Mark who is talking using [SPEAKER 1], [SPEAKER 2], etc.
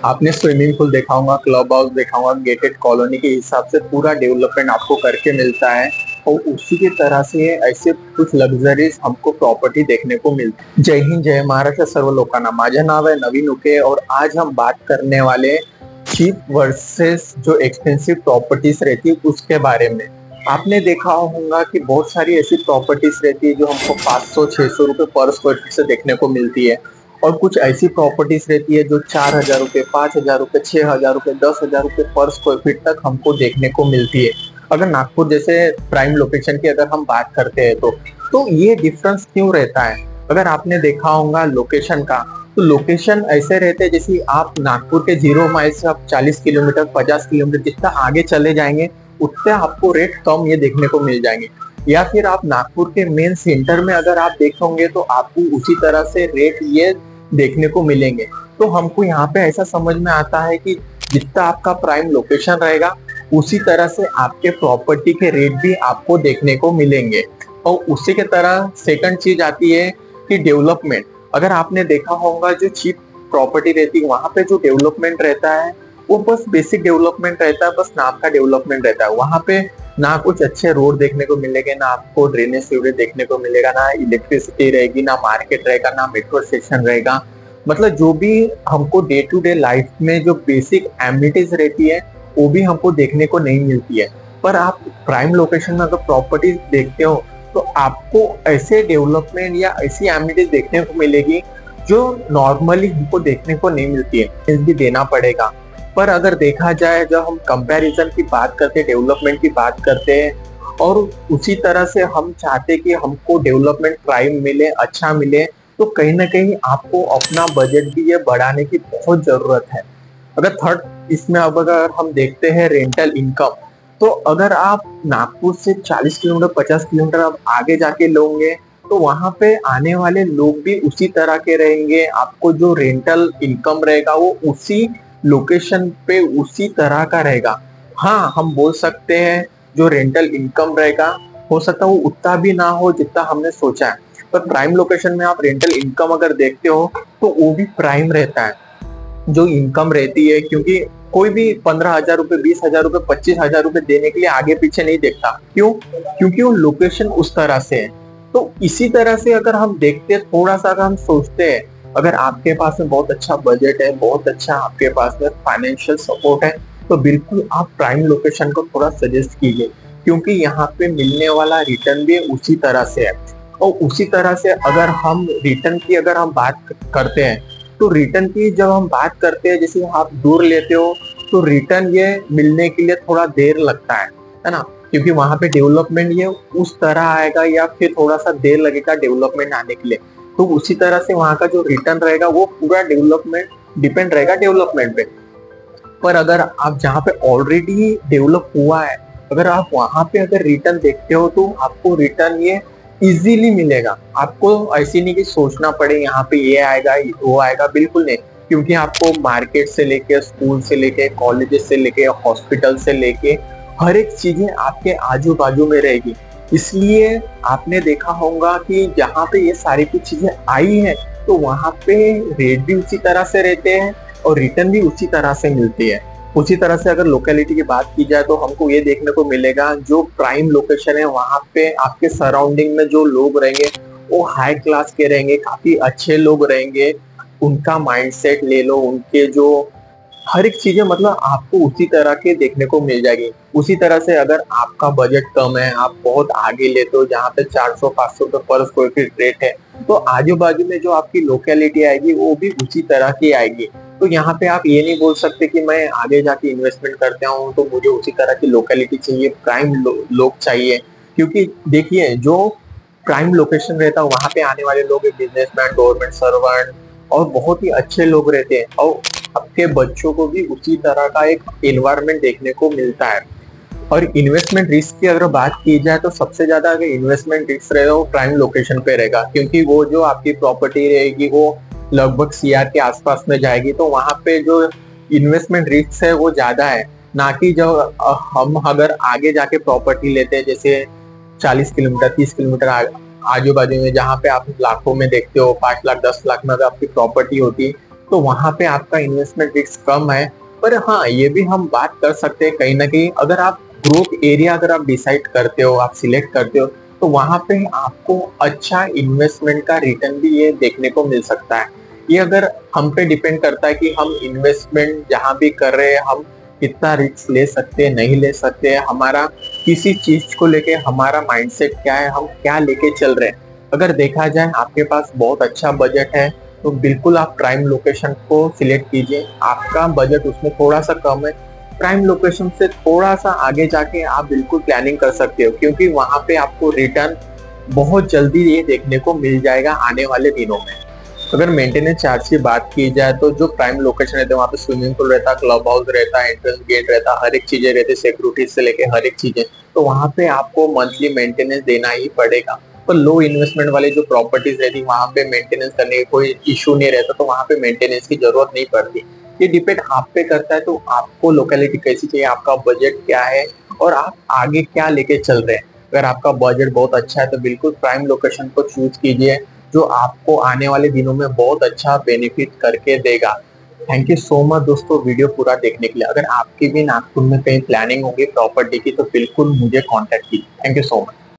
[SPEAKER 1] आपने swimming pool देखा होगा, क्लब हाउस देखा होगा, गेटेड कॉलोनी के हिसाब से पूरा डेवलपमेंट आपको करके मिलता है। और उसी की तरह से ऐसे कुछ लग्जरीज हमको प्रॉपर्टी देखने को मिलती है। जय हिंद, जय महाराष्ट्र, सर्व लोकांना। माझे नाव है नवीन उके और आज हम बात करने वाले चीप वर्सेस जो एक्सपेंसिव प्रॉपर्टीज रहती है उसके बारे में। आपने देखा होगा कि बहुत सारी ऐसी प्रॉपर्टीज रहती है जो हमको 500-600 रुपए पर स्क्वायर फीट से देखने को मिलती है। और कुछ ऐसी प्रॉपर्टीज रहती है जो 4,000 रुपए, 5,000 रुपए, 6,000 रुपए, 10,000 रुपए पर स्क्वायर फीट तक हमको देखने को मिलती है। अगर नागपुर जैसे प्राइम लोकेशन की अगर हम बात करते हैं तो ये डिफरेंस क्यों रहता है? अगर आपने देखा होगा लोकेशन का, तो लोकेशन ऐसे रहते हैं जैसे आप नागपुर के 0 माइल से आप 40 किलोमीटर, 50 किलोमीटर जितना आगे चले जाएंगे उतना आपको रेट कम ये देखने को मिल जाएंगे। या फिर आप नागपुर के मेन सेंटर में अगर आप देखोगे तो आपको उसी तरह से रेट ये देखने को मिलेंगे। तो हमको यहाँ पे ऐसा समझ में आता है कि जितना आपका प्राइम लोकेशन रहेगा उसी तरह से आपके प्रॉपर्टी के रेट भी आपको देखने को मिलेंगे। और उसी के तरह सेकंड चीज आती है कि डेवलपमेंट। अगर आपने देखा होगा जो चीप प्रॉपर्टी रहती है वहां पे जो डेवलपमेंट रहता है वो बस बेसिक डेवलपमेंट रहता है, बस नाम का डेवलपमेंट रहता है। वहां पे ना कुछ अच्छे रोड देखने को मिलेंगे, ना आपको ड्रेनेज सीवरेज देखने को मिलेगा, ना इलेक्ट्रिसिटी रहेगी, ना मार्केट रहेगा, ना मेट्रो स्टेशन रहेगा। मतलब जो भी हमको डे टू डे लाइफ में जो बेसिक एमिनिटीज रहती है वो भी हमको देखने को नहीं मिलती है। पर आप प्राइम लोकेशन में अगर प्रॉपर्टी देखते हो तो आपको ऐसे डेवलपमेंट या ऐसी एमिनिटीज देखने को मिलेगी जो नॉर्मली हमको देखने को नहीं मिलती है, फीस भी देना पड़ेगा। पर अगर देखा जाए जब हम कंपैरिजन की बात करते हैं, डेवलपमेंट की बात करते हैं और उसी तरह से हम चाहते कि हमको डेवलपमेंट प्राइम मिले, अच्छा मिले, तो कहीं ना कहीं आपको अपना बजट भी ये बढ़ाने की बहुत जरूरत है। अगर थर्ड इसमें अब अगर हम देखते हैं रेंटल इनकम, तो अगर आप नागपुर से 40 किलोमीटर, 50 किलोमीटर आप आगे जाके लोगे तो वहां पे आने वाले लोग भी उसी तरह के रहेंगे। आपको जो रेंटल इनकम रहेगा वो उसी लोकेशन पे उसी तरह का रहेगा। हाँ, हम बोल सकते हैं जो रेंटल इनकम रहेगा हो सकता है वो उतना भी ना हो जितना हमने सोचा है। पर प्राइम लोकेशन में आप रेंटल इनकम अगर देखते हो तो वो भी प्राइम रहता है जो इनकम रहती है, क्योंकि कोई भी 15,000 रुपए, 20,000 रुपए, 25,000 रुपए देने के लिए आगे पीछे नहीं देखता। क्यों? क्योंकि वो लोकेशन उस तरह से है। तो इसी तरह से अगर हम देखते हैं, थोड़ा सा अगर हम सोचते हैं, अगर आपके पास में बहुत अच्छा बजट है, बहुत अच्छा आपके पास में फाइनेंशियल सपोर्ट है, तो बिल्कुल आप प्राइम लोकेशन को थोड़ा सजेस्ट कीजिए, क्योंकि यहाँ पे मिलने वाला रिटर्न भी उसी तरह से है। और उसी तरह से अगर हम रिटर्न की अगर हम बात करते हैं तो रिटर्न की जब हम बात करते हैं, जैसे आप दूर लेते हो तो रिटर्न ये मिलने के लिए थोड़ा देर लगता है ना, क्योंकि वहां पे डेवलपमेंट ये उस तरह आएगा या फिर थोड़ा सा देर लगेगा डेवलपमेंट आने के लिए। तो उसी तरह से वहां का जो रिटर्न रहेगा वो पूरा डेवलपमेंट डिपेंड रहेगा डेवलपमेंट पे। पर अगर आप जहाँ पे ऑलरेडी डेवलप हुआ है, अगर आप वहां पे अगर रिटर्न देखते हो तो आपको रिटर्न ये इजीली मिलेगा। आपको ऐसी नहीं कि सोचना पड़े यहाँ पे ये आएगा वो आएगा, बिल्कुल नहीं। क्योंकि आपको मार्केट से लेके, स्कूल से लेके, कॉलेजेस से लेके, हॉस्पिटल से लेके हर एक चीजें आपके आजू बाजू में रहेगी। इसलिए आपने देखा होगा कि जहाँ पे ये सारी कुछ चीजें आई है तो वहां पे रेट भी उसी तरह से रहते हैं और रिटर्न भी उसी तरह से मिलती है। उसी तरह से अगर लोकेलिटी की बात की जाए तो हमको ये देखने को मिलेगा जो प्राइम लोकेशन है वहां पे आपके सराउंडिंग में जो लोग रहेंगे वो हाई क्लास के रहेंगे, काफी अच्छे लोग रहेंगे। उनका माइंडसेट ले लो, उनके जो हर एक चीजें मतलब आपको उसी तरह के देखने को मिल जाएगी। उसी तरह से अगर आपका बजट कम है, आप बहुत आगे लेते हो जहाँ पे 400-500 रुपए पर स्क्वायर फीट रेट है, तो आजू बाजू में जो आपकी लोकेलिटी आएगी वो भी उसी तरह की आएगी। तो यहाँ पे आप ये नहीं बोल सकते कि मैं आगे जाके इन्वेस्टमेंट करता हूँ तो मुझे उसी तरह की लोकेलिटी चाहिए, प्राइम लोग चाहिए। क्योंकि देखिए जो प्राइम लोकेशन रहता है वहां पे आने वाले लोग बिजनेसमैन, गवर्नमेंट सर्वेंट और बहुत ही अच्छे लोग रहते हैं और आपके बच्चों को भी उसी तरह का एक एनवायरनमेंट देखने को मिलता है। और इन्वेस्टमेंट रिस्क की अगर बात की जाए तो सबसे ज्यादा अगर इन्वेस्टमेंट रिस्क रहेगा वो प्राइम लोकेशन पे रहेगा, क्योंकि वो जो आपकी प्रॉपर्टी रहेगी वो लगभग सीआर के आसपास में जाएगी। तो वहां पे जो इन्वेस्टमेंट रिस्क है वो ज्यादा है, ना कि जो हम अगर आगे जाके प्रॉपर्टी लेते हैं जैसे 40 किलोमीटर, 30 किलोमीटर आजू बाजू में जहाँ पे आप लाखों में देखते हो, 5 लाख 10 लाख में अगर आपकी प्रॉपर्टी होती है तो वहां पे आपका इन्वेस्टमेंट रिस्क कम है। पर हाँ, ये भी हम बात कर सकते हैं कहीं ना कहीं, अगर आप ग्रोथ एरिया अगर आप डिसाइड करते हो, आप सिलेक्ट करते हो, तो वहां पे आपको अच्छा इन्वेस्टमेंट का रिटर्न भी ये देखने को मिल सकता है। ये अगर हम पे डिपेंड करता है कि हम इन्वेस्टमेंट जहां भी कर रहे हैं, हम कितना रिस्क ले सकते हैं, नहीं ले सकते हैं, हमारा किसी चीज को लेके हमारा माइंडसेट क्या है, हम क्या लेके चल रहे हैं। अगर देखा जाए आपके पास बहुत अच्छा बजट है, तो बिल्कुल आप प्राइम लोकेशन को सिलेक्ट कीजिए। आपका बजट उसमें थोड़ा सा कम है, प्राइम लोकेशन से थोड़ा सा आगे जाके आप बिल्कुल प्लानिंग कर सकते हो, क्योंकि वहां पे आपको रिटर्न बहुत जल्दी ये देखने को मिल जाएगा आने वाले दिनों में। अगर मेंटेनेंस चार्ज की बात की जाए, तो जो प्राइम लोकेशन रहते हैं वहाँ पे स्विमिंग पूल रहता है, क्लब हाउस रहता है, एंट्रेंस गेट रहता है, हर एक चीजें रहती है, सिक्योरिटी से लेके हर एक चीजें। तो वहाँ पे आपको मंथली मेंटेनेंस देना ही पड़ेगा। तो लो इन्वेस्टमेंट वाले जो प्रॉपर्टीज रहती वहाँ पे मेंटेनेंस करने का कोई इशू नहीं रहता, तो वहाँ पे मेंटेनेंस की जरूरत नहीं पड़ती। ये डिपेंड आप पे करता है, तो आपको लोकेलिटी कैसी चाहिए, आपका बजट क्या है, और आप आगे क्या लेके चल रहे हैं। अगर आपका बजट बहुत अच्छा है तो बिल्कुल प्राइम लोकेशन को चूज कीजिए, जो आपको आने वाले दिनों में बहुत अच्छा बेनिफिट करके देगा। थैंक यू सो मच दोस्तों वीडियो पूरा देखने के लिए। अगर आपकी भी नागपुर में कहीं प्लानिंग होगी प्रॉपर्टी की, तो बिल्कुल मुझे कांटेक्ट कीजिए। Thank you so much.